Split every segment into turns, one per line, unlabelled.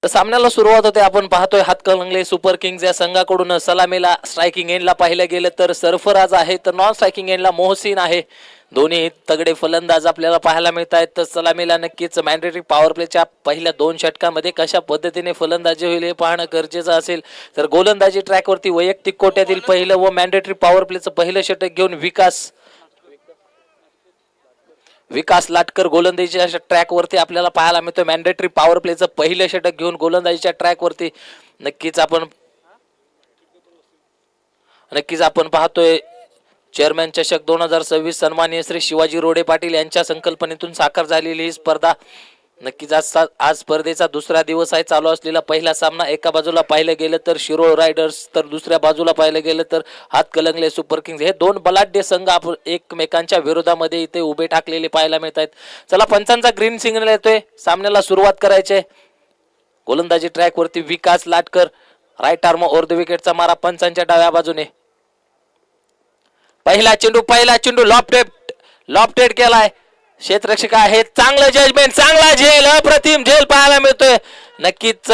सामन्याला सुरुवात होते. आपण पाहतोय हातकणंगले सुपर किंग्ज या संघाकडून सलामीला स्ट्रायकिंग एंडला पाहिलं गेलं तर सरफराज आहे, तर नॉन स्ट्रायकिंग एंडला मोहसिन आहे. दोन्ही तगडे फलंदाज आपल्याला पाहायला मिळत आहेत. तर सलामीला नक्कीच मॅन्डेटरी पॉवर प्लेच्या पहिल्या 2 षटकांमध्ये कशा पद्धतीने फलंदाजी होईल हे पाहणं गरजेचं असेल. तर गोलंदाजी ट्रॅकवरती वैयक्तिक कोट्यातील पहिलं व मॅन्डेटरी पॉवर प्लेचं पहिलं षटक घेऊन विकास लाटकर गोलंदाजीच्या ट्रॅकवरती आपल्याला पाहायला मिळतोय. मॅन्डेटरी पॉवर प्लेचं पहिलं षटक घेऊन गोलंदाजीच्या ट्रॅकवरती नक्कीच आपण पाहतोय. चेअरमॅन चषक 2026 सन्माननीय श्री शिवाजी रोडे पाटील यांच्या संकल्पनेतून साकार झालेली ही स्पर्धा. नक्कीच आज स्पर्धेचा दुसरा दिवस आहे. चालू असलेला पहिला सामना एका बाजूला पाहिलं गेलं तर शिरोळ रायडर्स, तर दुसऱ्या बाजूला पाहिलं गेलं तर हातकणंगले सुपर किंग्ज. हे 2 बलाढ्य संघ एकमेकांच्या विरोधामध्ये इथे उभे ठाकलेले पाहायला मिळत आहेत. चला, पंचांचा ग्रीन सिग्नल येतोय, सामन्याला सुरुवात करायची आहे. गोलंदाजी ट्रॅकवरती Vikas Latkar, right arm over the विकेटचा मारा पंचांच्या डाव्या बाजूने. पहिला चेंडू लॉफ्टेड केलाय. क्षेत्ररक्षक आहे, चांगलं जजमेंट, चांगला झेल, अप्रतिम झेल पाहायला मिळतोय. नक्कीच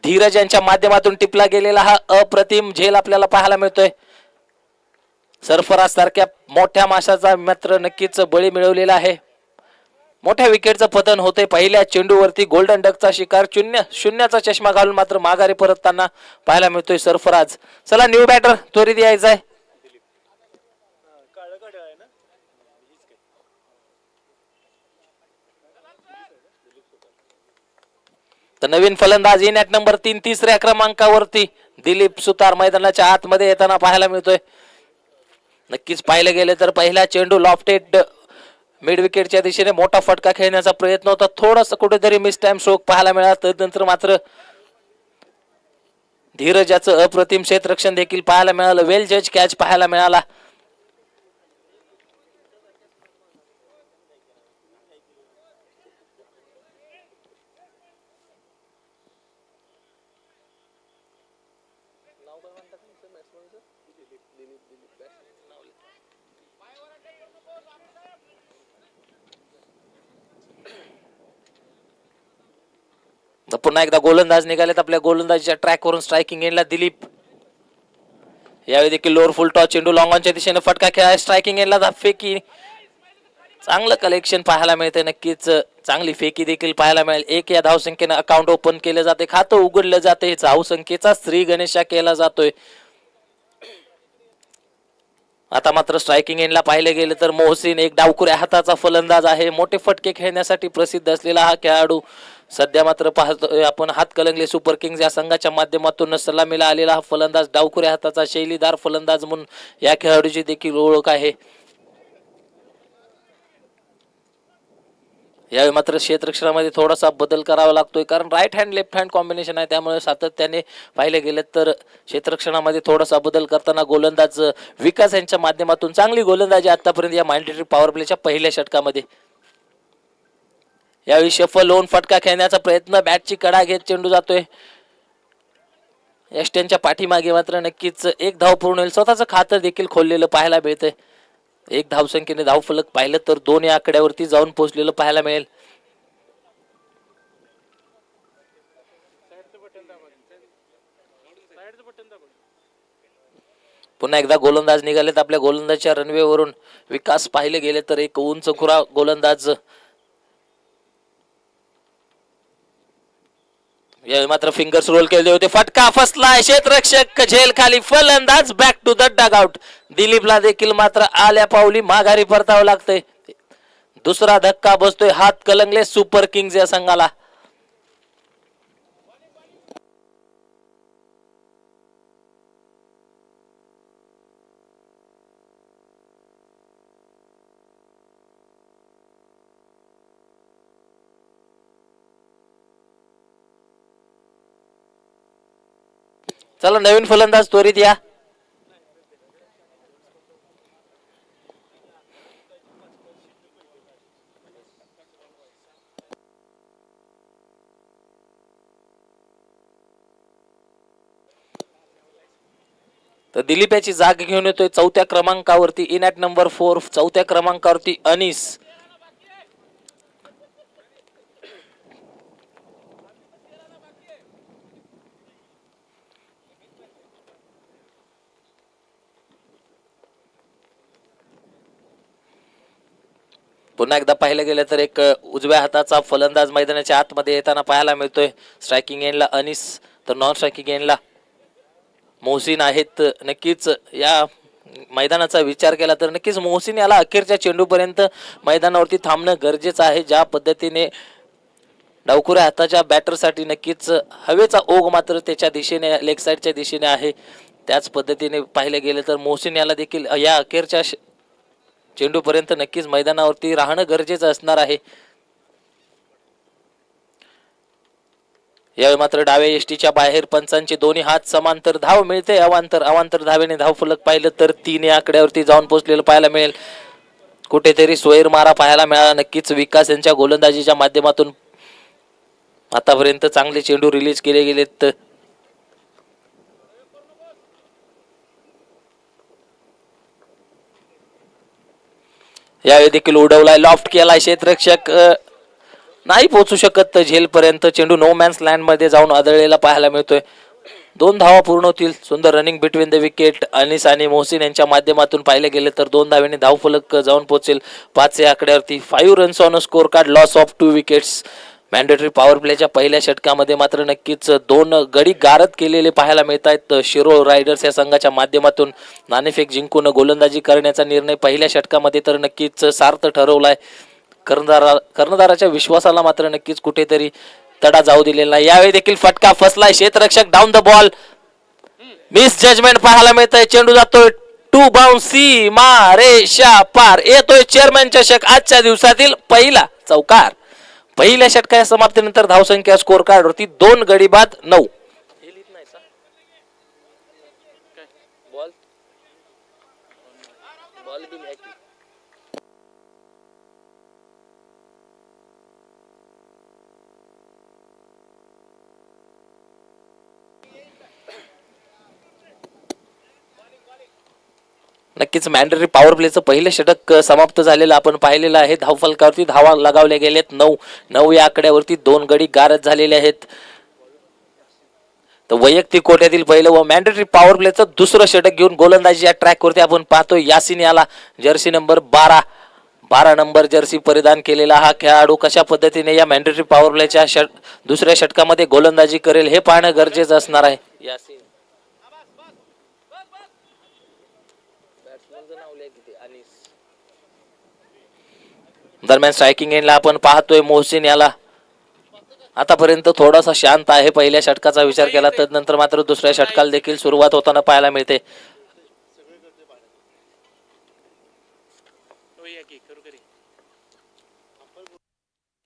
धीरज यांच्या माध्यमातून टिपला गेलेला हा अप्रतिम झेल आपल्याला पाहायला मिळतोय. सरफराज सारख्या मोठ्या माशाचा मात्र नक्कीच बळी मिळवलेला आहे. मोठ्या विकेटचं पतन होते. पहिल्या चेंडूवरती गोल्डन डकचा शिकार शून्याचा चष्मा घालून मात्र माघारी परतताना पाहायला मिळतोय सरफराज. चला, न्यू बॅटर त्वरित यायचंय. तर नवीन फलंदाज इन ॲट नंबर 3 तिसऱ्या क्रमांकावरती दिलीप सुतार मैदानाच्या आतमध्ये येताना पाहायला मिळतोय. नक्कीच पाहिलं गेलं तर पहिला चेंडू लॉफ्टेड मिड विकेटच्या दिशेने मोठा फटका खेळण्याचा प्रयत्न होता. थोडस कुठेतरी मिस टाइम स्ट्रोक पाहायला मिळाला. तदनंतर मात्र धीरजाचं अप्रतिम क्षेत्ररक्षण देखील पाहायला मिळालं. वेल जज कॅच पाहायला मिळाला. पुन्हा एकदा गोलंदाज निघालेत आपल्या गोलंदाजीच्या ट्रॅकवरून. स्ट्रायकिंग एंडला दिलीप, यावेळी देखील लोअर फुल टॉस चेंडू लॉंगॉनच्या दिशेने फटका खेळाय. स्ट्रायकिंग एंडला फेकी, चांगलं कलेक्शन पाहायला मिळते. नक्कीच चांगली फेकी देखील पाहायला मिळेल. 1 या धावसंख्येने अकाउंट ओपन केले जाते, खातं उघडलं जाते. धावसंख्येचा श्री गणेशा केला जातोय. आता मात्र स्ट्रायकिंग एंडला पाहिलं गेलं तर मोहसिन एक डावकुऱ्या हाताचा फलंदाज आहे. मोठे फटके खेळण्यासाठी प्रसिद्ध असलेला हा खेळाडू सध्या मात्र पाहतोय आपण हातकणंगले सुपर किंग्ज या संघाच्या माध्यमातून सलामीला आलेला हा फलंदाज. डावकुऱ्या हाताचा शैलीदार फलंदाज म्हणून या खेळाडूची देखील ओळख आहे. यावेळी मात्र क्षेत्ररक्षणामध्ये थोडासा बदल करावा लागतोय, कारण right hand left hand combination आहे. त्यामुळे सातत्याने पाहिले गेले तर क्षेत्ररक्षणामध्ये थोडासा बदल करताना गोलंदाज विकास यांच्या माध्यमातून चांगली गोलंदाजी आतापर्यंत या मॅन्डेटरी पॉवर प्लेच्या पहिल्या षटकामध्ये. यावेळी शफल होऊन फटका खेळण्याचा प्रयत्न, बॅटची कडा घेत चेंडू जातोय यष्ट्यांच्या पाठीमागे. मात्र नक्कीच 1 धाव पूर्ण होईल. स्वतःचं खातं देखील खोललेलं पाहायला मिळतंय. 1 धावसंख्येने धावफलक पाहिलं तर 2 या आकड्यावरती जाऊन पोहोचलेलं पाहायला मिळेल. पुन्हा एकदा गोलंदाज निघालेत आपल्या गोलंदाजच्या रनवेवरून. विकास पाहिले गेले तर एक उंच खुरा गोलंदाज. यावेळी मात्र फिंगर्स रोल केले होते. फटका फसलाय. क्षेत्ररक्षक झेल खाली, फलंदाज back to the dugout. दिलीपला देखील मात्र आल्या पावली माघारी परतावं लागतंय. दुसरा धक्का बसतोय हातकणंगले सुपर किंग्ज या संघाला. चला, नवीन फलंदाज त्वरित या. तर दिलीप याची जाग घेऊन येतोय 4थ्या क्रमांकावरती इन ॲट नंबर 4. 4थ्या क्रमांकावरती अनिस. पुन्हा एकदा पाहिलं गेलं तर एक उजव्या हाताचा फलंदाज मैदानाच्या आतमध्ये येताना पाहायला मिळतोय. स्ट्रायकिंग एंडला अनिस तर नॉन स्ट्रायकिंग एंडला मोहसिन आहेत. नक्कीच या मैदानाचा विचार केला तर नक्कीच मोहसिन याला अखेरच्या चेंडूपर्यंत मैदानावरती थांबणं गरजेचं आहे. ज्या पद्धतीने डावखुऱ्या हाताच्या बॅटरसाठी नक्कीच हवेचा ओघ मात्र त्याच्या दिशेने लेग साईडच्या दिशेने आहे. त्याच पद्धतीने पाहिलं गेलं तर मोहसिन याला देखील या अखेरच्या चेंडूपर्यंत नक्कीच मैदानावरती राहणं गरजेचं असणार आहे. यावेळी मात्र डाव्या यष्टीच्या बाहेर पंचांचे दोन्ही हात समांतर धाव मिळते. अवांतर धावेने धाव फलक पाहिलं तर 3 या आकड्यावरती जाऊन पोहोचलेलं पाहायला मिळेल. कुठेतरी सोयर मारा पाहायला मिळाला. नक्कीच विकास यांच्या गोलंदाजीच्या माध्यमातून आतापर्यंत चांगले चेंडू रिलीज केले गेलेत. यावेळी देखील उडवलाय, लॉफ्ट केलाय, क्षेत्ररक्षक नाही पोहोचू शकत झेलपर्यंत. चेंडू नो मॅन्स लँड मध्ये जाऊन आदळलेला पाहायला मिळतोय. 2 धावा पूर्ण होतील. सुंदर running between the wicket Anis आणि मोहसिन यांच्या माध्यमातून पाहिले गेले तर 2 धावेने धाव फलक जाऊन पोहोचेल 5 या आकड्यावरती. 5 runs on score card, loss of 2 wickets. Mandatory power प्लेच्या पहिल्या षटकामध्ये मात्र नक्कीच 2 गडी गारद केलेले पाहायला मिळत आहेत. शिरोळ रायडर्स या संघाच्या माध्यमातून नाणेफेक जिंकून गोलंदाजी करण्याचा निर्णय पहिल्या षटकामध्ये तर नक्कीच सार्थ ठरवलाय. कर्णधाराच्या विश्वासाला मात्र नक्कीच कुठेतरी तडा जाऊ दिलेला नाही. यावेळी देखील फटका फसलाय. क्षेत्ररक्षक down the ball, misjudgement पाहायला मिळतंय. चेंडू जातोय टू बाउन्सी मारेशा पार. येतोय चेअरमॅन चषक आजच्या दिवसातील पहिला चौकार. पहिल्या षटकाच्या समाप्तीनंतर धावसंख्या स्कोर कार्ड वरती 2 गडी बाद 9. नक्कीच मॅन्डेटरी पॉवर प्लेचं पहिलं षटक समाप्त झालेलं आपण पाहिलेलं आहे. धावफलकावरती धावा लगावल्या गेलेत 9 या आकड्यावरती 2 गडी गारद झालेले आहेत. तर वैयक्तिक कोट्यातील पहिलं व मॅन्डेटरी पॉवर प्लेचं दुसरं षटक घेऊन गोलंदाजीच्या ट्रॅकवरती आपण पाहतोय. यासिन याला जर्सी नंबर 12 नंबर जर्सी परिधान केलेला हा खेळाडू कशा पद्धतीने या मॅन्डेटरी पॉवर प्लेच्या दुसऱ्या षटकामध्ये गोलंदाजी करेल हे पाहणं गरजेचं असणार आहे. यासिन दरम्यान स्ट्रायकिंग एंडला आपण पाहतोय मोहसिन याला आतापर्यंत थोडासा शांत आहे. पहिल्या षटकाचा विचार केला तर नंतर मात्र दुसऱ्या षटकाला देखील सुरुवात होताना पाहायला मिळते.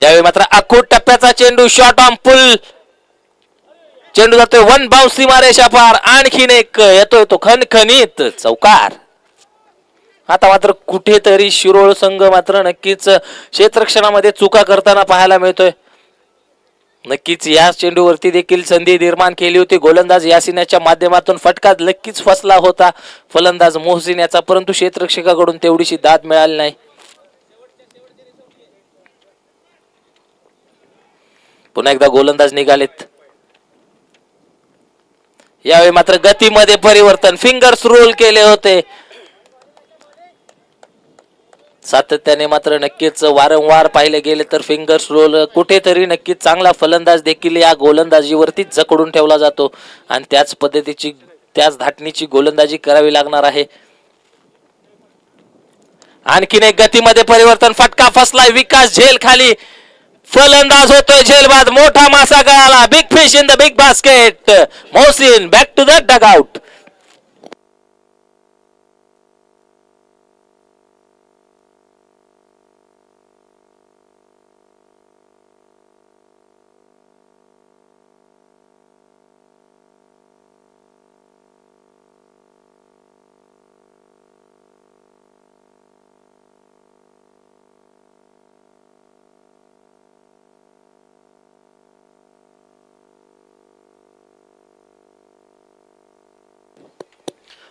यावेळी मात्र अखूट टप्प्याचा चेंडू, शॉट ऑन पुल. चेंडू जातोय 1 बाउन्सी मारेशा पार. आणखीन एक येतोय तो खणखणीत चौकार. आता मात्र कुठेतरी शिरोळ संघ मात्र नक्कीच क्षेत्ररक्षणामध्ये चुका करताना पाहायला मिळतोय. नक्कीच या चेंडूवरती देखील संधी निर्माण केली होती गोलंदाज यासिनाच्या माध्यमातून. फटका नक्कीच फसला होता फलंदाज मोहसिन याचा, परंतु क्षेत्ररक्षकाकडून तेवढीशी दाद मिळाली नाही. पुन्हा एकदा गोलंदाज निघालेत. यावेळी मात्र गतीमध्ये परिवर्तन, फिंगर्स रोल केले होते सातत्याने. मात्र नक्कीच वारंवार पाहिले गेले तर फिंगर्स रोल कुठेतरी नक्कीच चांगला फलंदाज देखील या गोलंदाजीवरती जकडून ठेवला जातो आणि त्याच पद्धतीची त्याच धाटणीची गोलंदाजी करावी लागणार आहे. आणखीन एक गतीमध्ये परिवर्तन, फटका फसलाय. विकास झेल खाली, फलंदाज होतोय झेलबाद. मोठा मासा गळाला. Big fish in the big basket. Mohsin back to the dugout.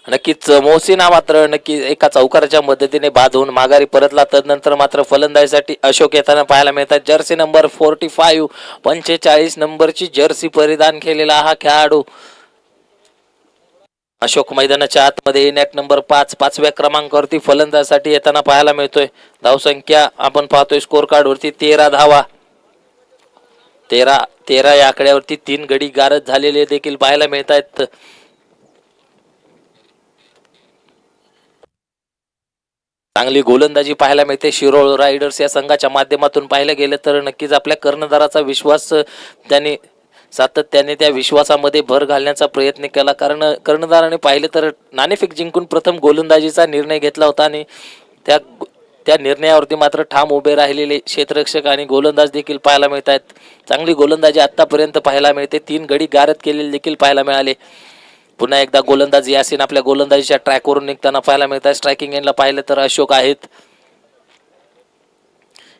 नक्कीच मोहसिन हा मात्र नक्की एका चौकाराच्या मदतीने बाद होऊन माघारी परतला. तदनंतर मात्र फलंदाजीसाठी अशोक येताना पाहायला मिळतात. जर्सी नंबर 45 नंबरची जर्सी परिधान केलेला हा खेळाडू अशोक मैदानाच्या आतमध्ये येण्यात नंबर 5 5व्या क्रमांकावरती फलंदाजासाठी येताना पाहायला मिळतोय. धावसंख्या आपण पाहतोय स्कोर कार्ड वरती 13 धावा. 13 या आकड्यावरती 3 गडी गारद झालेले देखील पाहायला मिळत आहेत. चांगली गोलंदाजी पाहायला मिळते शिरोळ रायडर्स या संघाच्या माध्यमातून. पाहायला गेलं तर नक्कीच आपल्या कर्णधाराचा विश्वास त्यांनी सातत्याने त्या विश्वासामध्ये भर घालण्याचा प्रयत्न केला. कारण कर्णधाराने पाहिलं तर नाणेफेक जिंकून प्रथम गोलंदाजीचा निर्णय घेतला होता आणि त्या निर्णयावरती मात्र ठाम उभे राहिलेले क्षेत्ररक्षक आणि गोलंदाज देखील पाहायला मिळत आहेत. चांगली गोलंदाजी आतापर्यंत पाहायला मिळते. 3 गडी गारद केलेले देखील पाहायला मिळाले. पुन्हा एकदा गोलंदाज यासीन आपल्या गोलंदाजीच्या ट्रॅकवरून निघताना पाहायला मिळत आहे. स्ट्रायकिंग एंडला पाहिलं तर अशोक आहेत.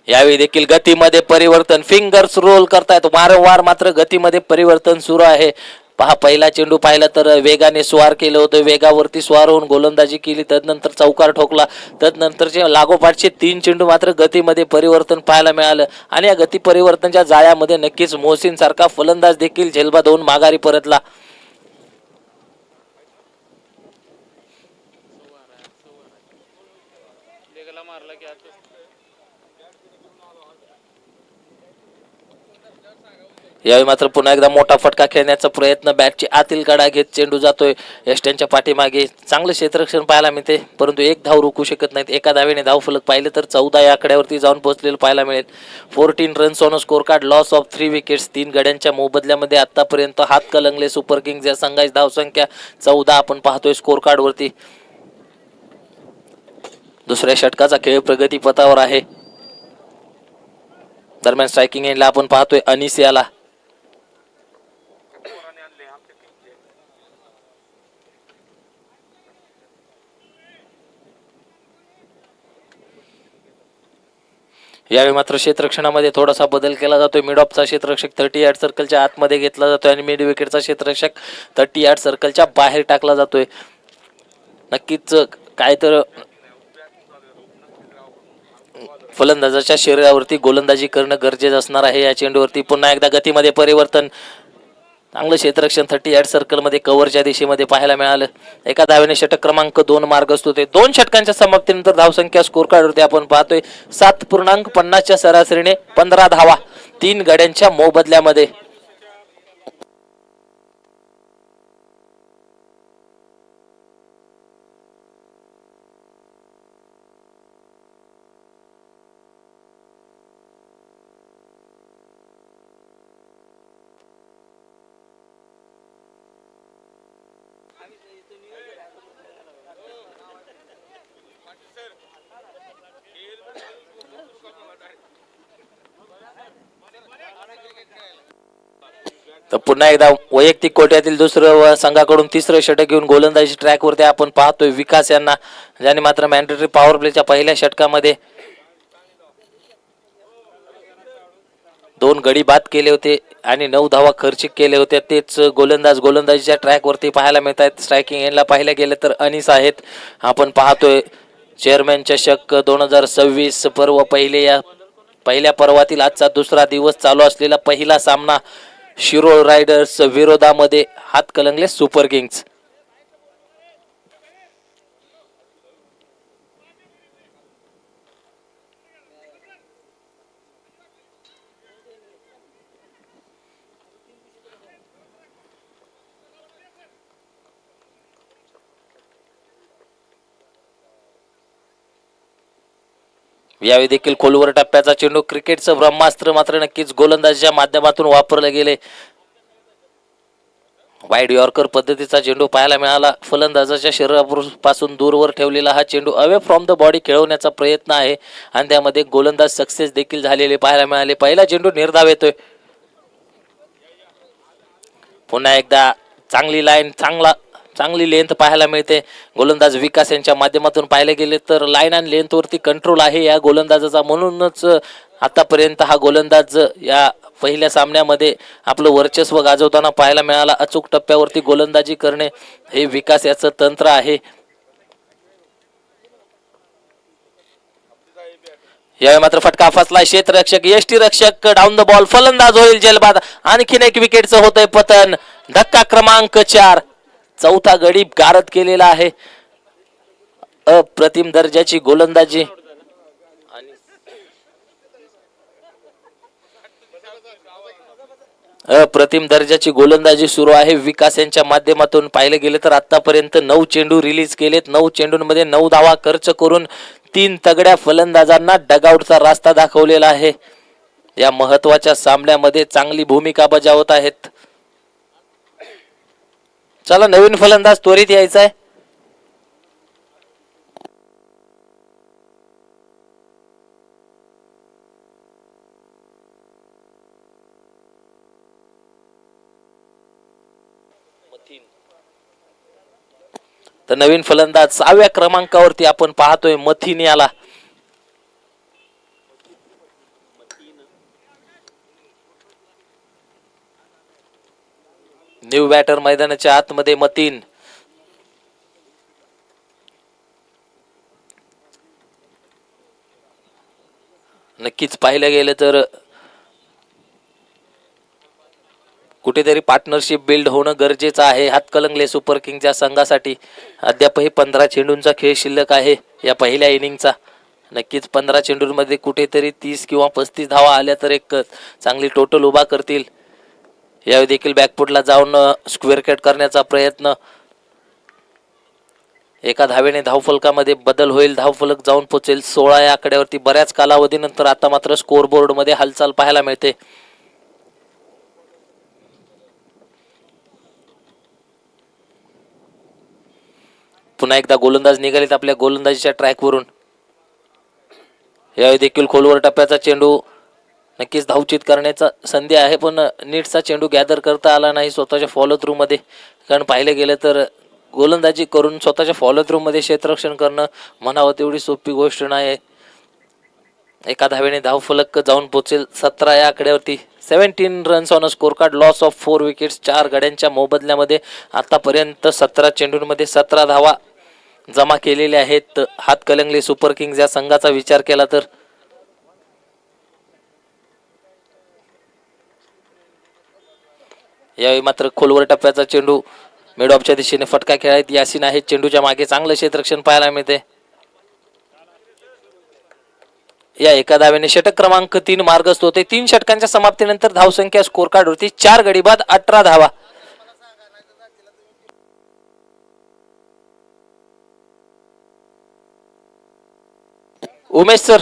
यावेळी देखील गतीमध्ये परिवर्तन, फिंगर्स रोल करतायत वारंवार, मात्र गतीमध्ये परिवर्तन सुरू आहे. पहा पहिला चेंडू पाहिला तर वेगाने स्वार केलं होतं, वेगावरती स्वार होऊन गोलंदाजी केली, तदनंतर चौकार ठोकला. तदनंतरचे लागोपाठचे 3 चेंडू मात्र गतीमध्ये परिवर्तन पाहायला मिळालं आणि या गती परिवर्तनच्या जाळ्यामध्ये नक्कीच मोहसिन सारखा फलंदाज देखील झेलबाद होऊन माघारी परतला. यावेळी मात्र पुन्हा एकदा मोठा फटका खेळण्याचा प्रयत्न, बॅटची आतील कडा घेत चेंडू जातोय यष्ट्यांच्या पाठीमागे. चांगलं क्षेत्ररक्षण पाहायला मिळते, परंतु एक धाव रोखू शकत नाहीत. एका धावेने धाव फलक पाहिलं तर 14 या आकड्यावरती जाऊन पोहोचलेलं पाहायला मिळेल. 14 runs on score card, loss of 3 wickets. 3 गड्यांच्या मोबदल्यामध्ये आतापर्यंत हात कलंगले सुपर किंग्ज या संघाची धावसंख्या 14 आपण पाहतोय स्कोर कार्ड वरती. दुसऱ्या षटकाचा खेळ प्रगती पथावर आहे. दरम्यान स्ट्रायकिंग एंडला आपण पाहतोय अनिस याला. यावेळी मात्र क्षेत्ररक्षणामध्ये थोडासा बदल केला जातोय. मिड ऑफचा क्षेत्ररक्षक 30 यार्ड सर्कलच्या आतमध्ये घेतला जातोय आणि मिड विकेटचा क्षेत्ररक्षक 30 यार्ड सर्कलच्या बाहेर टाकला जातोय. नक्कीच काय तर फलंदाजाच्या शरीरावरती गोलंदाजी करणं गरजेचं असणार आहे. या चेंडूवरती पुन्हा एकदा गतीमध्ये परिवर्तन, चांगलं क्षेत्ररक्षण 30 यार्ड सर्कलमध्ये कव्हरच्या दिशेमध्ये पाहायला मिळालं. एका धावेने षटक क्रमांक 2 मार्गस्थ होते. 2 षटकांच्या समाप्तीनंतर धावसंख्या स्कोर कार्डवरती आपण पाहतोय 7.50च्या सरासरीने 15 धावा 3 गड्यांच्या मोबदल्यामध्ये. तर पुन्हा एकदा वैयक्तिक कोट्यातील दुसरं व संघाकडून तिसरं षटक घेऊन गोलंदाजी ट्रॅकवरती आपण पाहतोय विकास यांना, ज्याने मात्र मॅन्डेटरी पॉवर प्लेच्या पहिल्या षटकामध्ये 2 गडी बाद केले होते आणि 9 धावा खर्चिक केले होते. तेच गोलंदाजीच्या ट्रॅकवरती पाहायला मिळत आहेत. स्ट्रायकिंग एंडला पाहिलं गेलं तर अनिस आहेत. आपण पाहतोय चेअरमॅन चषक 2026 पर्व पहिल्या पर्वातील आजचा दुसरा दिवस चालू असलेला पहिला सामना शिरोळ रायडर्स विरोधामध्ये हातकलंगले सुपर किंग्ज. यावेळी देखील खोलवर टप्प्याचा चेंडू, क्रिकेटचं ब्रह्मास्त्र मात्र नक्कीच गोलंदाजीच्या माध्यमातून वापरलं गेले. वाईड यॉर्कर पद्धतीचा चेंडू पाहायला मिळाला. फलंदाजाच्या शरीरापासून दूरवर ठेवलेला हा चेंडू अवे फ्रॉम द बॉडी खेळवण्याचा प्रयत्न आहे आणि त्यामध्ये गोलंदाज सक्सेस देखील झालेले पाहायला मिळाले. पहिला चेंडू निर्धाव येतोय. पुन्हा एकदा चांगली लाईन, चांगली लेंथ पाहायला मिळते. गोलंदाज विकास यांच्या माध्यमातून पाहायला गेले तर लाईन आणि लेंथवरती कंट्रोल आहे या गोलंदाजाचा. म्हणूनच आतापर्यंत हा गोलंदाज या पहिल्या सामन्यामध्ये आपलं वर्चस्व गाजवताना पाहायला मिळाला. अचूक टप्प्यावरती गोलंदाजी करणे हे विकास याचं तंत्र आहे. यावेळी मात्र फटका फसला. क्षेत्ररक्षक यष्टीरक्षक डाऊन द बॉल, फलंदाज होईल जेलबाद. आणखीन एक विकेटचं होतंय पतन. धक्का क्रमांक 4. चौथा गडी गारद केलेला आहे. अप्रतिम दर्जाची गोलंदाजी अप्रतिम दर्जाची गोलंदाजी सुरू आहे. विकास यांच्या माध्यमातून पाहिले गेले तर आतापर्यंत 9 चेंडू रिलीज केलेत. 9 चेंडूंमध्ये 9 धावा खर्च करून 3 तगड्या फलंदाजांना डगआउटचा रास्ता दाखवलेला आहे. या महत्वाच्या सामन्यामध्ये चांगली भूमिका बजावत आहेत. चला नवीन फलंदाज त्वरित यायचा आहे. तर नवीन फलंदाज 6व्या क्रमांकावरती आपण पाहतोय मथीन याला. न्यू बॅटर मैदानाच्या आतमध्ये मतीन. नक्कीच पाहिलं गेलं तर कुठेतरी पार्टनरशिप बिल्ड होणं गरजेचं आहे हातकलंगले सुपर किंगच्या संघासाठी. अद्यापही 15 चेंडूंचा खेळ शिल्लक आहे या पहिल्या इनिंगचा. नक्कीच 15 चेंडूंमध्ये कुठेतरी 30 किंवा 35 धावा आल्या तर एक चांगली टोटल उभा करतील. यावेळी देखील बॅकफुटला जाऊन स्क्वेअर कट करण्याचा प्रयत्न. एका धावेने धावफलकामध्ये बदल होईल. धावफलक जाऊन पोहोचेल 16 या आकड्यावरती. बऱ्याच कालावधीनंतर आता मात्र स्कोअरबोर्ड मध्ये हालचाल पाहायला मिळते. पुन्हा एकदा गोलंदाज निघालेत आपल्या गोलंदाजीच्या ट्रॅकवरून. यावेळी देखील खोलवर टप्प्याचा चेंडू. नक्कीच धावचित करण्याचा संधी आहे पण नीटचा चेंडू गॅदर करता आला नाही स्वतःच्या फॉलो थ्रू मध्ये. कारण पाहिलं गेलं तर गोलंदाजी करून स्वतःच्या फॉलो थ्रू मध्ये क्षेत्ररक्षण करणं म्हणावं तेवढी सोपी गोष्ट नाही. एका धावेने धावफलक जाऊन पोहोचेल 17 या आकड्यावरती. 17 runs on a score card. Loss of 4 wickets. 4 गड्यांच्या मोबदल्यामध्ये आतापर्यंत 17 चेंडूंमध्ये 17 धावा जमा केलेल्या आहेत हातकलंगले सुपर किंग्ज या संघाचा विचार केला तर. यावेळी मात्र खोलवर टप्प्याचा चेंडू. मिड ऑफच्या दिशेने फटका खेळायत यासिन आहे. चेंडूच्या मागे चांगलं क्षेत्ररक्षण पाहायला मिळते. या एका धावेने षटक क्रमांक 3 मार्गस्थ होते. 3 षटकांच्या समाप्तीनंतर धावसंख्या स्कोर कार्ड वरती 4 गडी बाद 18 धावा. उमेश सर.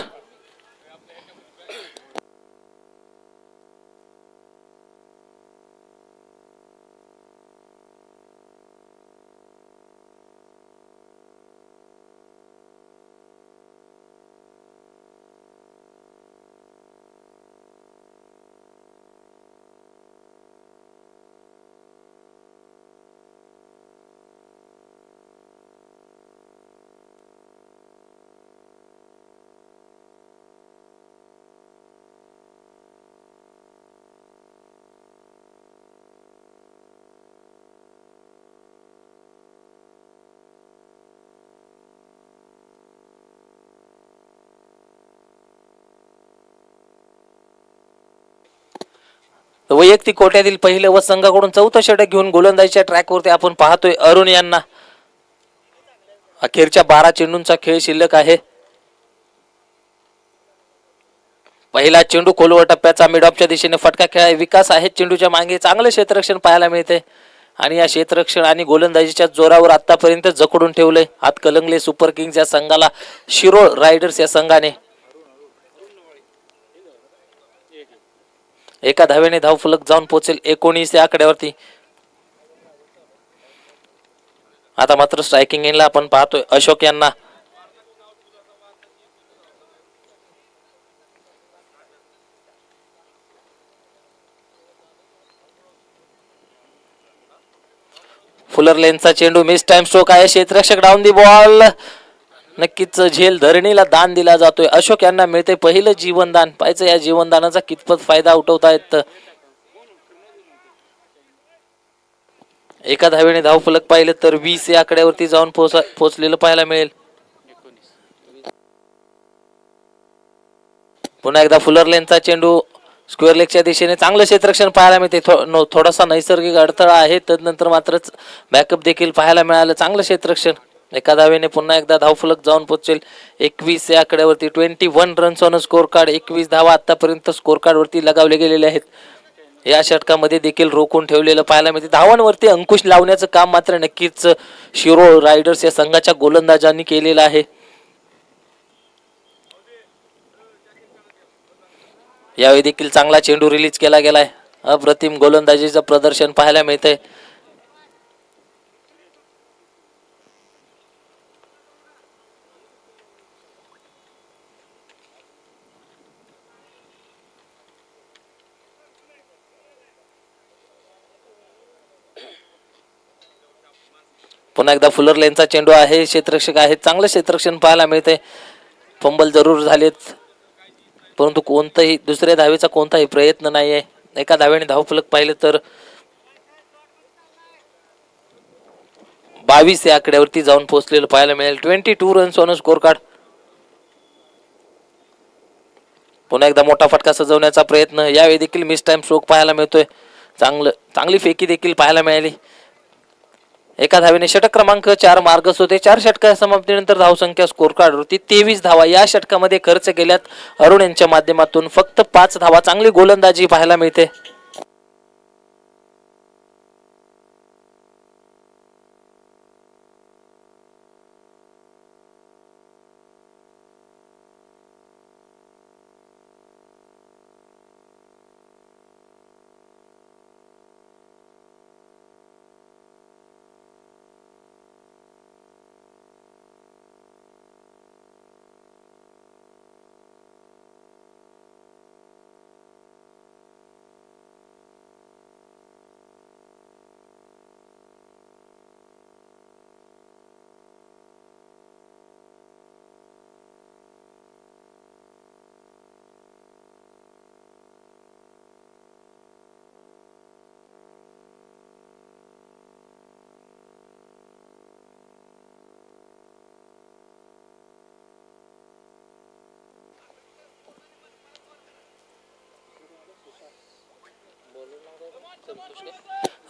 वैयक्तिक कोट्यातील पहिलं व संघाकडून 4थं षटक घेऊन गोलंदाजीच्या ट्रॅकवरती आपण पाहतोय अरुण यांना. अखेरच्या 12 चेंडूंचा खेळ शिल्लक आहे. पहिला चेंडू खोलवर टप्प्याचा. मिड ऑफच्या दिशेने फटका खेळाय विकास आहे. चेंडूच्या मागे चांगलं क्षेत्ररक्षण पाहायला मिळते आणि या क्षेत्ररक्षण आणि गोलंदाजीच्या जोरावर आतापर्यंत जखडून ठेवलंय हातकलंगले सुपर किंग्ज या संघाला शिरोळ रायडर्स या संघाने. एका धावेने धावफलक जाऊन पोहोचेल 19 या आकड्यावरती. आता मात्र स्ट्रायकिंग एंडला आपण पाहतोय अशोक यांना. फुलर लेनचा चेंडू. मिस टाइम स्ट्रोक आहे. क्षेत्ररक्षक डाऊन दी बॉल. नक्कीच झेल धरणीला दान दिला जातोय. अशोक यांना मिळते पहिलं जीवनदान. पाहायचं या जीवनदानाचा कितपत फायदा उठवतायत. एका धावेने धावफलक पाहिलं तर 20 या आकड्यावरती जाऊन पोहोचलेलं पाहायला मिळेल. पुन्हा एकदा फुलर लेनचा चेंडू. स्क्वेअर लेगच्या दिशेने चांगलं क्षेत्ररक्षण पाहायला मिळते. थोडासा नैसर्गिक अडथळा आहे, तदनंतर मात्र बॅकअप देखील पाहायला मिळालं. चांगलं क्षेत्ररक्षण. एका धावेने पुन्हा एकदा धावफलक जाऊन पोहोचेल 21 या आकड्यावरती. 21 रन्स ऑन स्कोर कार्ड. 21 धावा आतापर्यंत स्कोर कार्ड वरती लगावले गेलेले आहेत. या षटकामध्ये देखील रोखून ठेवलेलं पाहायला मिळते. धावांवरती अंकुश लावण्याचं काम मात्र नक्कीच शिरोळ रायडर्स या संघाच्या गोलंदाजांनी केलेलं आहे. यावेळी देखील चांगला चेंडू रिलीज केला गेलाय. अप्रतिम गोलंदाजीचं प्रदर्शन पाहायला मिळतंय. पुन्हा एकदा फुलर लेनचा चेंडू आहे. क्षेत्ररक्षक आहेत, चांगलं क्षेत्ररक्षण पाहायला मिळतंय. फंबल जरूर झालेत, परंतु कोणताही दुसऱ्या धावेचा कोणताही प्रयत्न नाही आहे. एका धावेने धावफलक पाहिलं तर 22 या आकड्यावरती जाऊन पोहोचलेलं पाहायला मिळेल. 22 रन्स ऑन स्कोर कार्ड. पुन्हा एकदा मोठा फटका सजवण्याचा प्रयत्न. यावेळी देखील मिस टाइम स्ट्रोक पाहायला मिळतोय. चांगली फेकी देखील पाहायला मिळाली. एका धावेने षटक क्रमांक 4 मार्गस होते. 4 षटका समाप्तीनंतर धावसंख्या स्कोर कार्डवरती 23 धावा या षटकामध्ये खर्च केल्यात अरुण यांच्या माध्यमातून. फक्त 5 धावा. चांगली गोलंदाजी पाहायला मिळते.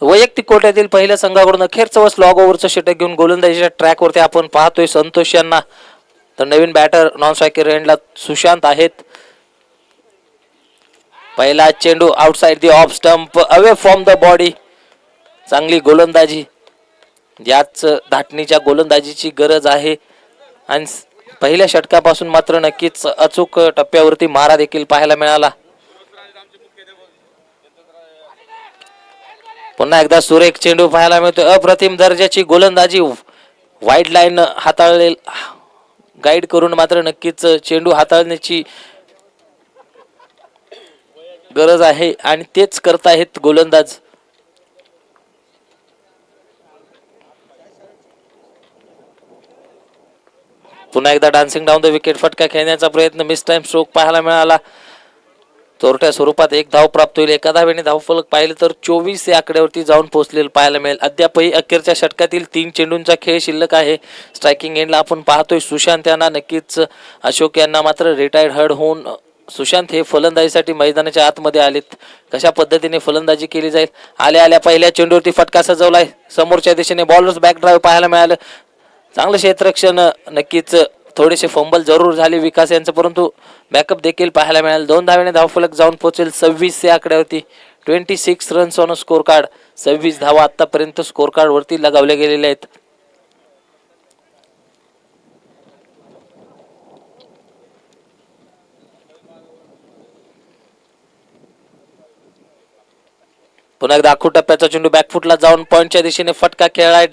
वैयक्तिक कोट्यातील पहिल्या संघाकडून अखेरचं व स्लॉग ओव्हरचं षटक घेऊन गोलंदाजीच्या ट्रॅकवरती आपण पाहतोय संतोष यांना. तर नवीन बॅटर नॉन स्ट्रायकर एंडला सुशांत आहेत. पहिला चेंडू outside the off stump, away from the body. चांगली गोलंदाजी. याच धाटणीच्या गोलंदाजीची गरज आहे आणि पहिल्या षटकापासून मात्र नक्कीच अचूक टप्प्यावरती मारा देखील पाहायला मिळाला. पुन्हा एकदा सुरेख चेंडू पाहायला मिळतो. अप्रतिम दर्जाची गोलंदाजी. वाईड लाईन हाताळले गाईड करून मात्र नक्कीच चेंडू हाताळण्याची गरज आहे आणि तेच करतायत गोलंदाज. पुन्हा एकदा डान्सिंग डाऊन द विकेट फटका खेळण्याचा प्रयत्न. मिस टाइम स्ट्रोक पाहायला मिळाला. चोरट्या स्वरूपात एक धाव प्राप्त होईल. एका धावेने धावफलक पाहिलं तर 24 या आकड्यावरती जाऊन पोहोचलेलं पाहायला मिळेल. अद्यापही अखेरच्या षटकातील 3 चेंडूंचा खेळ शिल्लक आहे. स्ट्रायकिंग एंडला आपण पाहतोय सुशांत यांना. नक्कीच अशोक यांना मात्र रिटायर्ड हर्ड होऊन सुशांत हे फलंदाजीसाठी मैदानाच्या आतमध्ये आलेत. कशा पद्धतीने फलंदाजी केली जाईल. आल्या पहिल्या चेंडूवरती फटका सजवलाय. समोरच्या दिशेने बॉलर्स बॅक ड्राईव्ह पाहायला मिळालं. चांगलं क्षेत्ररक्षण. नक्कीच थोडेसे फंबल जरूर झाले विकास यांचं, परंतु बॅकअप देखील पाहायला मिळालं. 2 धावेने धावफलक जाऊन पोहोचेल 26 या आकड्यावरती. 26 रन्स ऑन स्कोर कार्ड. 26 धावा आतापर्यंत स्कोर कार्ड वरती लगावले गेलेले आहेत. पुन्हा एकदा आखू टप्प्याचा चेंडू बॅकफुटला जाऊन पॉईंटच्या दिशेने फटका खेळलाय.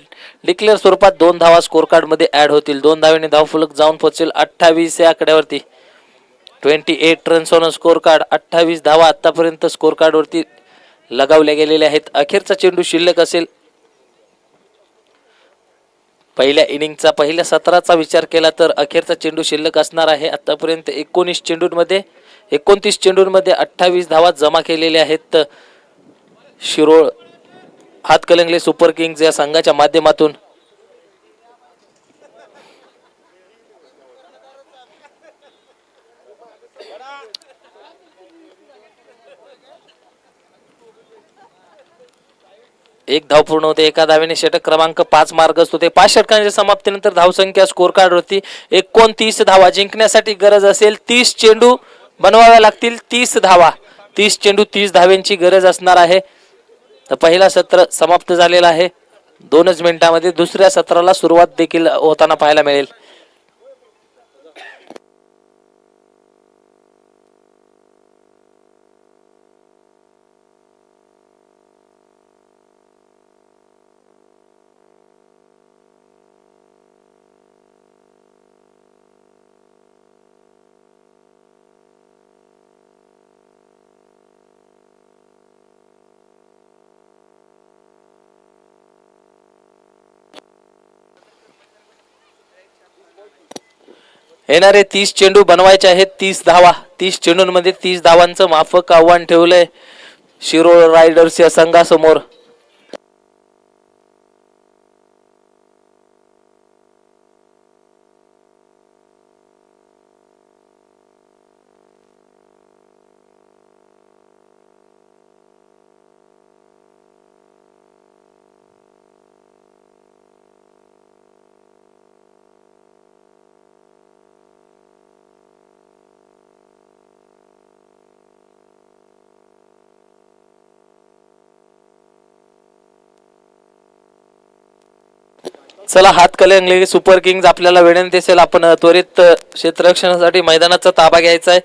डिक्लेअर स्वरूपात 2 धावा स्कोर कार्ड मध्ये ऍड होतील. 2 धावेने धावफलक जाऊन पोहोचेल 28 या आकड्यावरती. 28 रन्स ऑन स्कोर कार्ड. 28 धावा आतापर्यंत स्कोर कार्ड वरती लगावल्या गेलेल्या आहेत. अखेरचा चेंडू शिल्लक असेल. पहिल्या इनिंगचा पहिल्या सत्राचा विचार केला तर अखेरचा चेंडू शिल्लक असणार आहे. आतापर्यंत 29 चेंडूंमध्ये 29 चेंडूंमध्ये 28 धावा जमा केलेल्या आहेत शिरोळ हातकलंगले सुपर किंग्ज या संघाच्या माध्यमातून. एक धाव पूर्ण होते. एका धावेने षटक क्रमांक 5 मार्गस्थ होते. 5 षटकांच्या समाप्तीनंतर धावसंख्या स्कोर कार्ड वरती 29 धावा. जिंकण्यासाठी गरज असेल 30 चेंडू बनवाव्या लागतील. 30 धावा, 30 चेंडू 30 धाव्यांची गरज असणार आहे. तर पहिला सत्र समाप्त झालेला आहे 2च मिनिटांमध्ये. दुसऱ्या सत्राला सुरुवात देखील होताना पाहायला मिळेल. येणारे 30 चेंडू बनवायचे आहेत. 30 धावा, 30 चेंडूंमध्ये 30 धावांचं माफक आव्हान ठेवलंय शिरोळ रायडर्स या संघासमोर. चला हातकणंगले सुपर किंग्ज आपल्याला विनंती असेल आपण त्वरित क्षेत्ररक्षणासाठी मैदानाचा ताबा घ्यायचा आहे.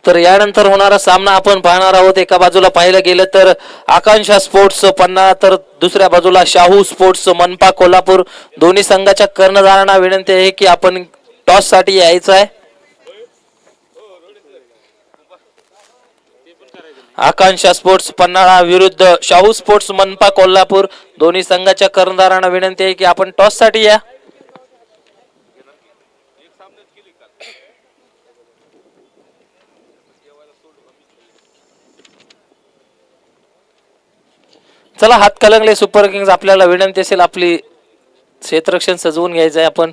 तर यानंतर होणारा सामना आपण पाहणार आहोत. एका बाजूला पाहिलं गेलं तर आकांक्षा स्पोर्ट्स पन्हाळा तर दुसऱ्या बाजूला शाहू स्पोर्ट्स मनपा कोल्हापूर. दोन्ही संघाच्या कर्णधारांना विनंती आहे की आपण टॉस साठी यायचं आहे. आकांक्षा स्पोर्ट्स पन्हाळा विरुद्ध शाहू स्पोर्ट्स मनपा कोल्हापूर. दोन्ही संघाच्या कर्णधारांना विनंती आहे की आपण टॉस साठी या. चला हातकणंगले सुपर किंग्ज आपल्याला विनंती असेल आपली क्षेत्ररक्षण सजवून घ्यायचं आहे आपण.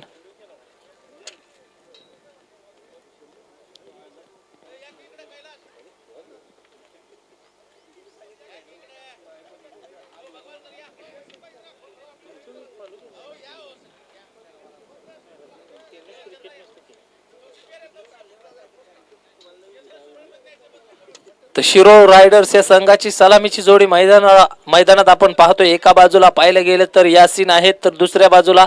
तर शिरोळ रायडर्स या संघाची सलामीची जोडी मैदानात आपण पाहतोय. एका बाजूला पाहिलं गेलं तर यासीन आहेत तर दुसऱ्या बाजूला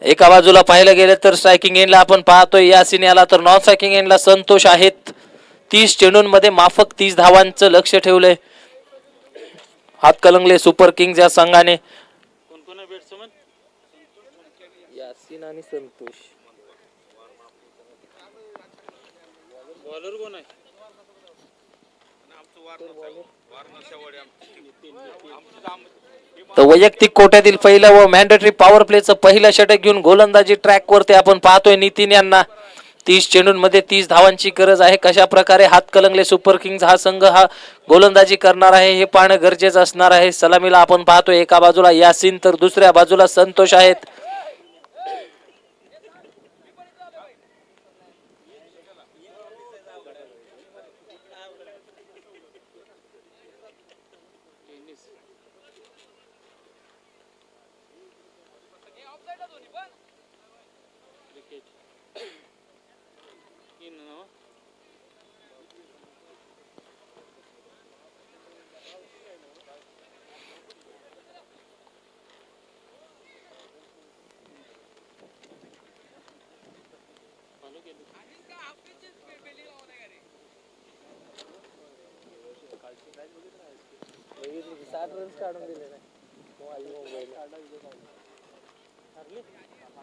एका बाजूला पाहिलं गेलं तर स्ट्रायकिंग एंडला आपण पाहतोय यासीन याला तर नॉन स्ट्रायकिंग एंडला संतोष आहेत. 30 चेंडूंमध्ये माफक 30 धावांचं लक्ष ठेवलंय हातकणंगले सुपर किंग्ज या संघाने. यासीन आणि संतोष. तर वैयक्तिक कोट्यातील पहिलं व मॅन्डेटरी पॉवर प्लेचं पहिलं षटक घेऊन गोलंदाजी ट्रॅक वरती आपण पाहतोय नितीन यांना. 30 चेंडूंमध्ये 30 धावांची गरज आहे. कशा प्रकारे हातकणंगले सुपर किंग्ज हा संघ हा गोलंदाजी करणार आहे हे पाहणं गरजेचं असणार आहे. सलामीला आपण पाहतोय एका बाजूला यासीन तर दुसऱ्या बाजूला संतोष आहेत. 60 रन्स काढून दिले नाही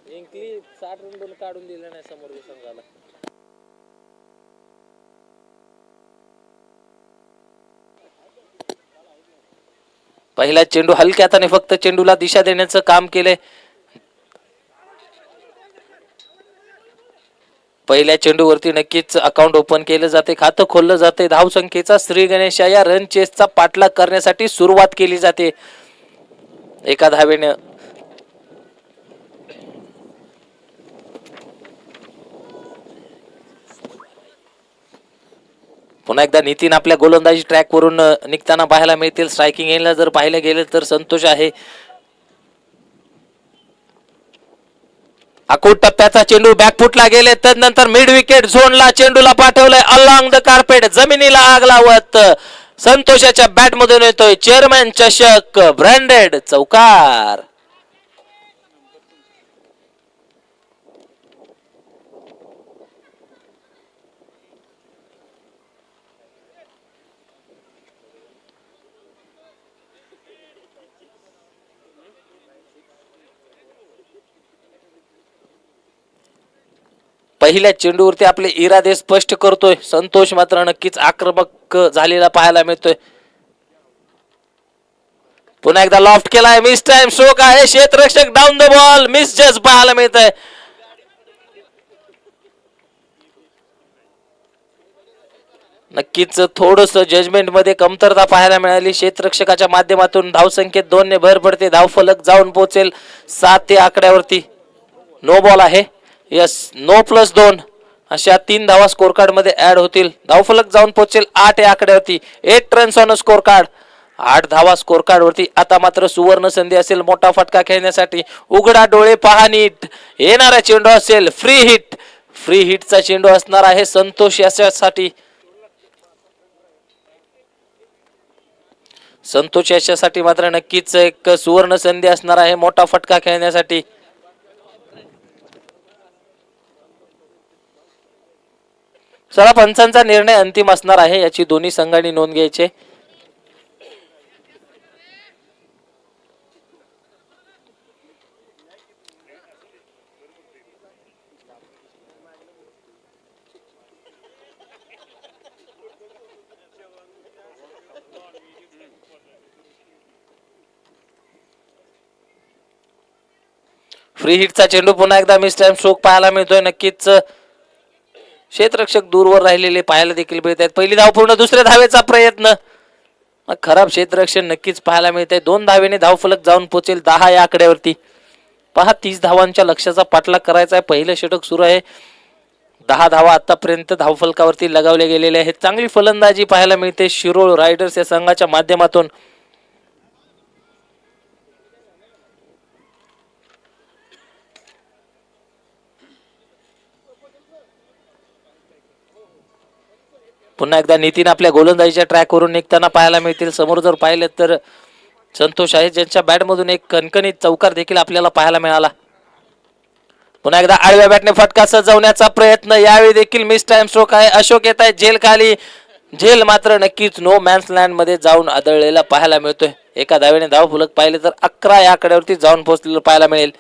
जिंकली 60 रन काढून दिले नाही समोर संघाला. पहिला चेंडू हलक्या हाताने फक्त चेंडूला दिशा देण्याचं काम केले. पहिल्या चेंडूवरती नक्कीच अकाउंट ओपन केलं जाते, खातं खोललं जाते. धावसंख्येचा श्री गणेश या रन चेसचा पाठलाग करण्यासाठी सुरुवात केली जाते. एका धावेने पुन्हा एकदा नितीन आपल्या गोलंदाजी ट्रॅक वरून निघताना पाहायला मिळतील. स्ट्रायकिंग एंडला जर पाहायला गेलं तर संतोष आहे. अकूट टप्प्याचा चेंडू बॅकफुटला गेले, तदनंतर मिड विकेट झोनला चेंडूला पाठवलंय अलॉंग द कार्पेट, जमिनीला आग लावत संतोषाच्या बॅट मधून येतोय चेअरमॅन चषक ब्रँडेड चौकार. पहिल्या चेंडूवरती आपले इरादे स्पष्ट करतोय संतोष, मात्र नक्कीच आक्रमक झालेला पाहायला मिळतोय. पुन्हा एकदा लॉफ्ट केलाय, मिस टाइम स्ट्रोक आहे, क्षेत्ररक्षक डाऊन द बॉल, मिस जज पाहायला मिळत आहे. नक्कीच थोडस जजमेंट मध्ये कमतरता पाहायला मिळाली. क्षेत्ररक्षकाच्या माध्यमातून धावसंख्येत 2 ने भर पडते. धावफलक जाऊन पोहोचेल 7 या आकड्यावरती. नो बॉल आहे, यस, नो प्लस 2 अशा 3 धावा स्कोर कार्ड मध्ये ऍड होतील. धावफलक जाऊन पोहोचेल 8 या आकड्यावरती. 8 रन्स ऑन स्कोर कार्ड, 8 धावा स्कोर कार्ड वरती. आता मात्र सुवर्ण संधी असेल मोठा फटका खेळण्यासाठी. उघडा डोळे पहा नीट, येणारा चेंडू असेल फ्री हिट. फ्री हिटचा चेंडू असणार आहे संतोष याच्यासाठी. संतोष याच्यासाठी मात्र नक्कीच एक सुवर्ण संधी असणार आहे मोठा फटका खेळण्यासाठी. चला, पंचांचा निर्णय अंतिम असणार आहे, याची दोन्ही संघांनी नोंद घ्यायची. फ्री हिटचा चेंडू पुन्हा एकदा मिस टाइम स्ट्रोक पाहायला मिळतोय. नक्कीच क्षेत्ररक्षक दूरवर राहिलेले पाहायला देखील मिळत आहेत. पहिली धाव पूर्ण, दुसऱ्या धावेचा प्रयत्न, खराब क्षेत्ररक्षण नक्कीच पाहायला मिळते. 2 धावेने धावफलक जाऊन पोहोचेल 10 या आकड्यावरती. पहा, 30 धावांच्या लक्ष्याचा पाठलाग करायचा आहे. पहिलं षटक सुरू आहे. 10 धावा आतापर्यंत धावफलकावरती लगावले गेलेले आहेत. चांगली फलंदाजी पाहायला मिळते शिरोळ रायडर्स या संघाच्या माध्यमातून. पुन्हा एकदा नितीन आपल्या गोलंदाजीच्या ट्रॅकवरून निघताना पाहायला मिळतील. समोर जर पाहिलं तर संतोष आहे, ज्यांच्या बॅटमधून एक कणकणीत चौकार देखील आपल्याला पाहायला मिळाला. पुन्हा एकदा आडव्या बॅटने फटका सजवण्याचा प्रयत्न, यावेळी देखील मिस टाइम स्ट्रोक आहे. अशोक येत आहे झेल खाली, झेल मात्र नक्कीच नो मॅन्स लँड मध्ये जाऊन आदळलेला पाहायला मिळतोय. एका धावेने धाव फलक पाहिले तर 11 या आकड्यावरती जाऊन पोहोचलेलं पाहायला मिळेल.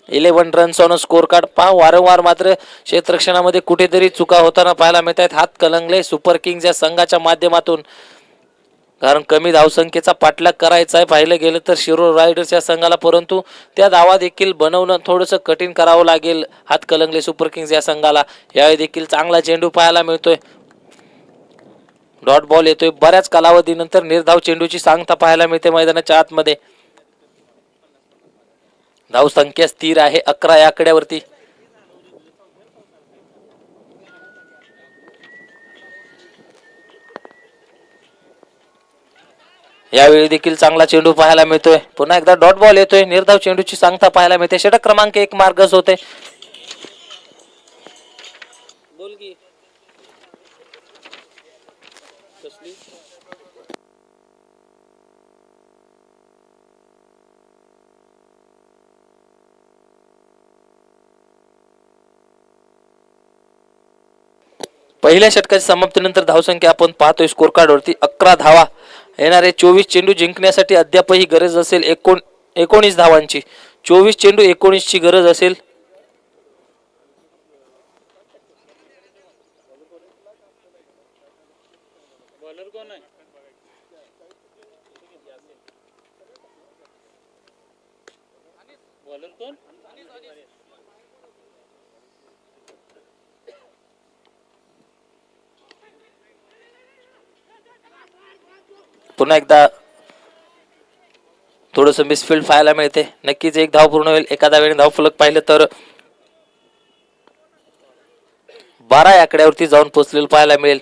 11 रन्स ऑन स्कोर कार्ड. पहा, वारंवार मात्र क्षेत्ररक्षणामध्ये कुठेतरी चुका होताना पाहायला मिळत आहेत. हात कलंगले सुपर किंग्ज या संघाच्या माध्यमातून, कारण कमी धावसंख्येचा पाठलाग करायचा आहे पाहिलं गेलं तर शिरोळ रायडर्स या संघाला, परंतु त्या धावा देखील बनवणं थोडंसं कठीण करावं लागेल हात कलंगले सुपर किंग्ज या संघाला. यावेळी देखील चांगला चेंडू पाहायला मिळतोय. डॉट बॉल येतोय. बऱ्याच कालावधीनंतर निर्धाव चेंडूची सांगता पाहायला मिळते मैदानाच्या आतमध्ये. धावसंख्या स्थिर आहे 11 या आकड्यावरती. यावेळी देखील चांगला चेंडू पाहायला मिळतोय. पुन्हा एकदा डॉट बॉल येतोय. निर्धाव चेंडूची सांगता पाहायला मिळते. षटक क्रमांक 1 मार्गस होते. पहिल्या षटकाच्या समाप्तीनंतर धावसंख्या आपण पाहतोय स्कोर कार्ड वरती 11 धावा. येणारे 24 चेंडू जिंकण्यासाठी अद्यापही गरज असेल 19 धावांची. 24 चेंडू 19 ची गरज असेल. पुन्हा एकदा थोडंसं मिसफिल्ड पाहायला मिळते. नक्कीच एक धाव पूर्ण होईल. एका धावेने धाव फलक पाहिलं तर 12 या आकड्यावरती जाऊन पोहोचलेलं पाहायला मिळेल.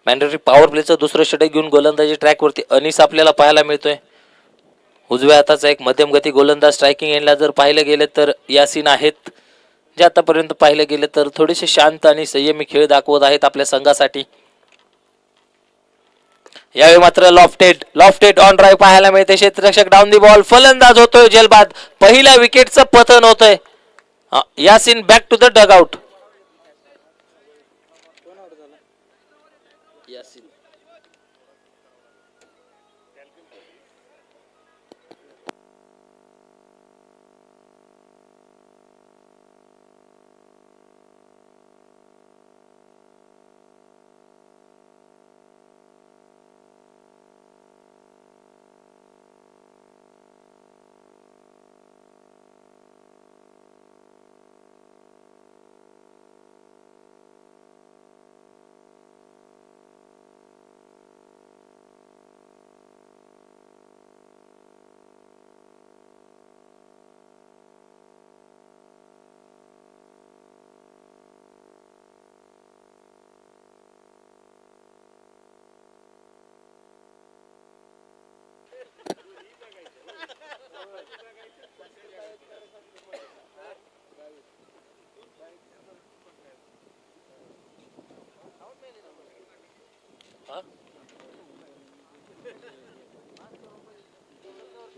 मॅन्डेटरी पॉवर प्लेचं दुसरं षटक घेऊन गोलंदाजी ट्रॅकवरती अनिस आपल्याला पाहायला मिळतोय. उजव्या हाताचा एक मध्यम गती गोलंदाज. स्ट्रायकिंग एंडला जर पाहिलं गेलं तर यासीन आहेत, जे आतापर्यंत पाहिलं गेलं तर थोडेसे शांत आणि संयमी खेळ दाखवत आहेत आपल्या संघासाठी. यावेळी मात्र लॉफ्टेड ऑन ड्राईव्ह पाहायला मिळते. क्षेत्ररक्षक डाऊन दी बॉल. फलंदाज होतोय जलबाद. पहिल्या विकेटचं पतन होतंय. Yasin back to the dugout.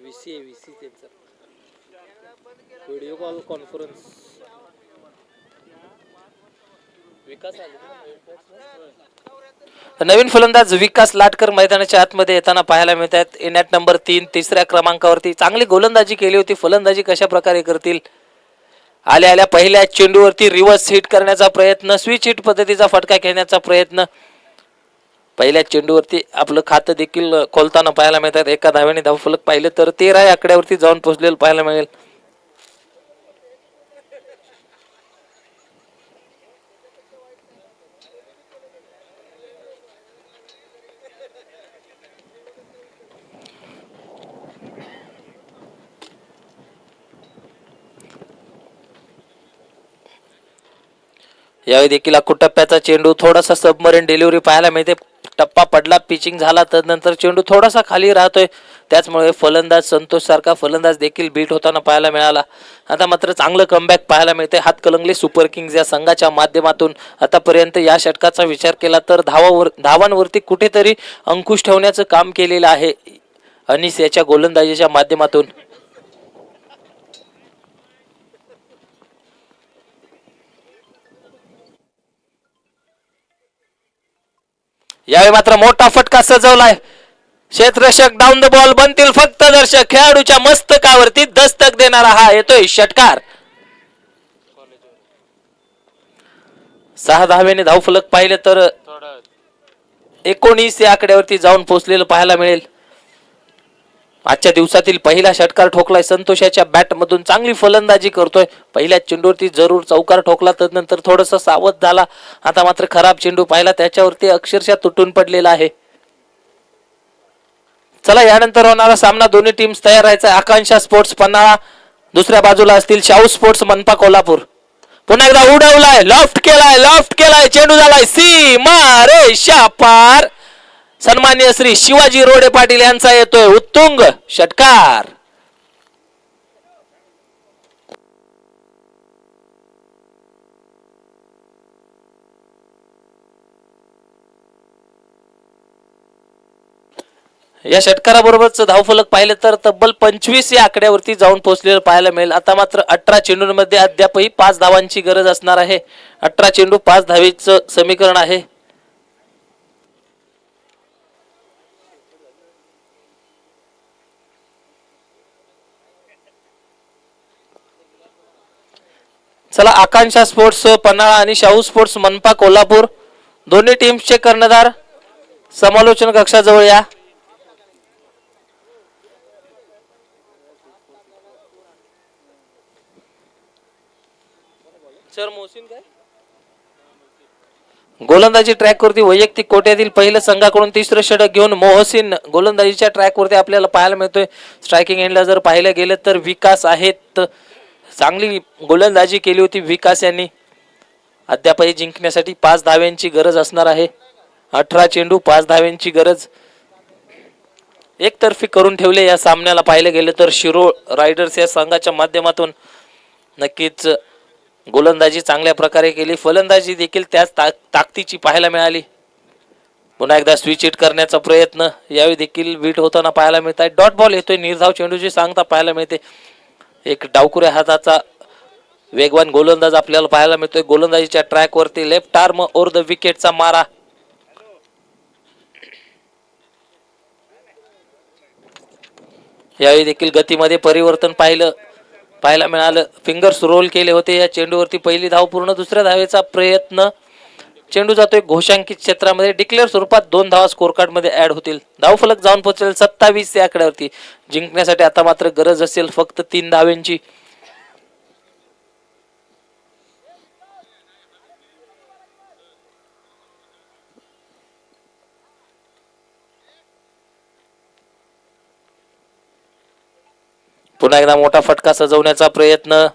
VC त्यांचा व्हिडिओ कॉल कॉन्फरन्स. नवीन फलंदाज विकास लाटकर मैदानाच्या आतमध्ये येताना पाहायला मिळत आहेत. इन ॲट नंबर 3 तिसऱ्या क्रमांकावरती. चांगली गोलंदाजी केली होती. फलंदाजी कशा प्रकारे करतील. आल्या पहिल्या चेंडूवरती रिव्हर्स हिट करण्याचा प्रयत्न. स्विच हिट पद्धतीचा फटका खेळण्याचा प्रयत्न. पहिल्या चेंडूवरती आपलं खातं देखील खोलताना पाहायला मिळतात. एका धावेने धावफलक पाहिलं तर 13 या आकड्यावरती जाऊन पोहोचलेलं पाहायला मिळेल. यावेळी देखील टप्प्याचा चेंडू. थोडासा सबमरीन डिलिव्हरी पाहायला मिळते. टप्पा पडला, पिचिंग झाला, तदनंतर चेंडू थोडासा खाली राहतोय. त्याचमुळे फलंदाज संतोष सारखा फलंदाज देखील बीट होताना पाहायला मिळाला. आता मात्र चांगलं कमबॅक पाहायला मिळते. हातकलंगले सुपर किंग्ज या संघाच्या माध्यमातून आतापर्यंत या षटकाचा विचार केला तर धावांवरती कुठेतरी अंकुश ठेवण्याचं काम केलेलं आहे अनिस याच्या गोलंदाजीच्या माध्यमातून. यावेळी मात्र मोठा फटका सजवलाय. क्षेत्ररक्षक डाऊन द बॉल. बनतील फक्त दर्शक. खेळाडूच्या मस्तकावरती दस्तक देणारा हा येतोय षटकार. 6 धावेने धावफलक पाहिलं तर 19 या आकड्यावरती जाऊन पोहोचलेलं पाहायला मिळेल. आजच्या दिवसातील पहिला षटकार ठोकलाय संतोष याच्या बॅट मधून. चांगली फलंदाजी करतोय. पहिल्या चेंडूवरती जरूर चौकार ठोकला, तदनंतर थोडस सावध झाला. आता मात्र खराब चेंडू पाहिला, त्याच्यावरती अक्षरशः तुटून पडलेला आहे. चला यानंतर होणारा सामना दोन्ही टीम्स तयार राहायचा. आकांक्षा स्पोर्ट्स पन्हाळा, दुसऱ्या बाजूला असतील शाहू स्पोर्ट्स मनपा कोल्हापूर. पुन्हा एकदा उडवलाय, लॉफ्ट केलाय चेंडू झालाय सीमा रेषा पार. सन्माननीय श्री शिवाजी रोडे पाटील यांचा येतोय उत्तुंग षटकार. या षटकाराबरोबरच धावफलक पाहिलं तर तब्बल 25 या आकड्यावरती जाऊन पोहोचलेलं पाहायला मिळेल. आता मात्र 18 चेंडूंमध्ये अद्यापही 5 धावांची गरज असणार आहे. 18 चेंडू 5 धावेचं समीकरण आहे. चला आकांक्षा स्पोर्ट्स पन्हाळा आणि शाहू स्पोर्ट्स मनपा कोल्हापूर दोन्ही टीम्सचे कर्णधार समालोचन कक्षाजवळ या. गोलंदाजी ट्रॅकवरती वैयक्तिक कोट्यातील पहिलं संघाकडून तिसरं षटक घेऊन मोहसिन गोलंदाजीच्या ट्रॅकवरती आपल्याला पाहायला मिळतोय. स्ट्रायकिंग एंडला जर पाहिलं गेलं तर विकास आहेत. चांगली गोलंदाजी केली होती विकास यांनी. अद्यापही जिंकण्यासाठी 5 धाव्यांची गरज असणार आहे. 18 चेंडू 5 धाव्यांची गरज एकतर्फी करून ठेवले या सामन्याला पाहिलं गेलं तर शिरोळ रायडर्स या संघाच्या माध्यमातून. नक्कीच गोलंदाजी चांगल्या प्रकारे केली, फलंदाजी देखील त्याच ताकदीची पाहायला मिळाली. पुन्हा एकदा स्विच हिट करण्याचा प्रयत्न यावेळी देखील बीट होताना पाहायला मिळत आहे. डॉट बॉल येतोय, निर्धाव चेंडूची सांगता पाहायला मिळते. एक डावकुऱ्या हाताचा वेगवान गोलंदाज आपल्याला पाहायला मिळतोय. गोलंदाजीच्या ट्रॅकवरती लेफ्ट आर्म ओव्हर द विकेटचा मारा. यावेळी देखील गतीमध्ये परिवर्तन पाहायला मिळालं. फिंगर्स रोल केले होते या चेंडूवरती. पहिली धाव पूर्ण, दुसऱ्या धावेचा प्रयत्न. चेंडू जातोय घोषांकित क्षेत्रामध्ये. डिक्लेअर स्वरूपात 2 धावा स्कोर कार्ड मध्ये ऍड होतील. धावफलक जाऊन पोहोचेल 27 या आकड्यावरती. जिंकण्यासाठी आता मात्र गरज असेल फक्त 3 धाव्यांची. पुन्हा एकदा मोठा फटका सजवण्याचा प्रयत्न.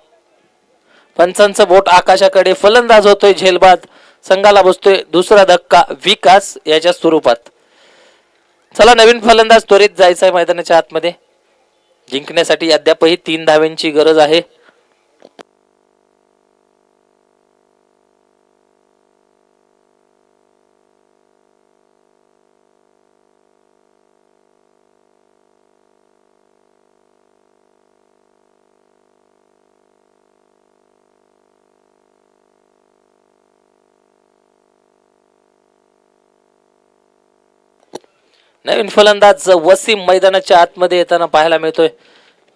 पंचांचं बोट आकाशाकडे. फलंदाज होतोय झेलबाद. संघाला बसतोय दुसरा धक्का विकास याच्या स्वरूपात. चला नवीन फलंदाज त्वरित जायचंय मैदानाच्या आतमध्ये. जिंकण्यासाठी अद्यापही 3 धाव्यांची गरज आहे. नवीन फलंदाज वसीम मैदानाच्या आतमध्ये येताना पाहायला मिळतोय.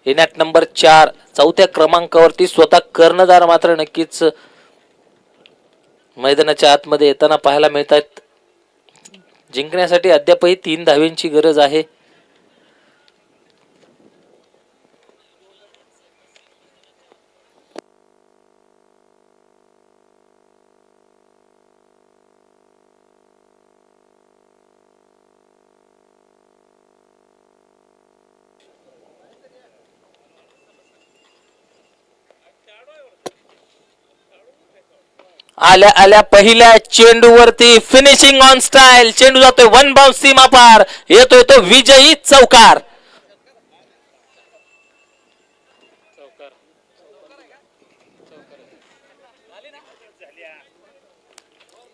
इनॅट नंबर 4 चौथ्या क्रमांकावरती स्वतः कर्णधार मात्र नक्कीच मैदानाच्या आतमध्ये येताना पाहायला मिळत आहेत. जिंकण्यासाठी अद्यापही 3 धाव्यांची गरज आहे. आल्या पहिल्या चेंडूवरती फिनिशिंग ऑन स्टाईल. चेंडू जातोय 1 बाउन्स सीमा पार. येतोय तो विजयी चौकार.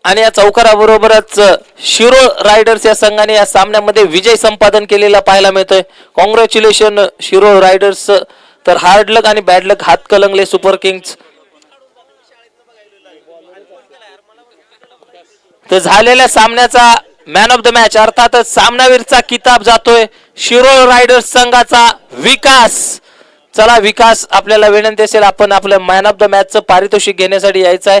आणि या चौकाराबरोबरच शिरोळ रायडर्स या संघाने या सामन्यामध्ये विजय संपादन केलेला पाहायला मिळतोय. Congratulation Shirol riders. तर हार्ड लक आणि बॅड लक हात कलंगले सुपर किंग्स. तर झालेल्या सामन्याचा मॅन ऑफ द मॅच अर्थातच सामनावीरचा किताब जातोय शिरोळ रायडर्स संघाचा विकास. चला विकास, आपल्याला विनंती असेल आपण आपल्या मॅन ऑफ द मॅचचं पारितोषिक घेण्यासाठी यायचं आहे.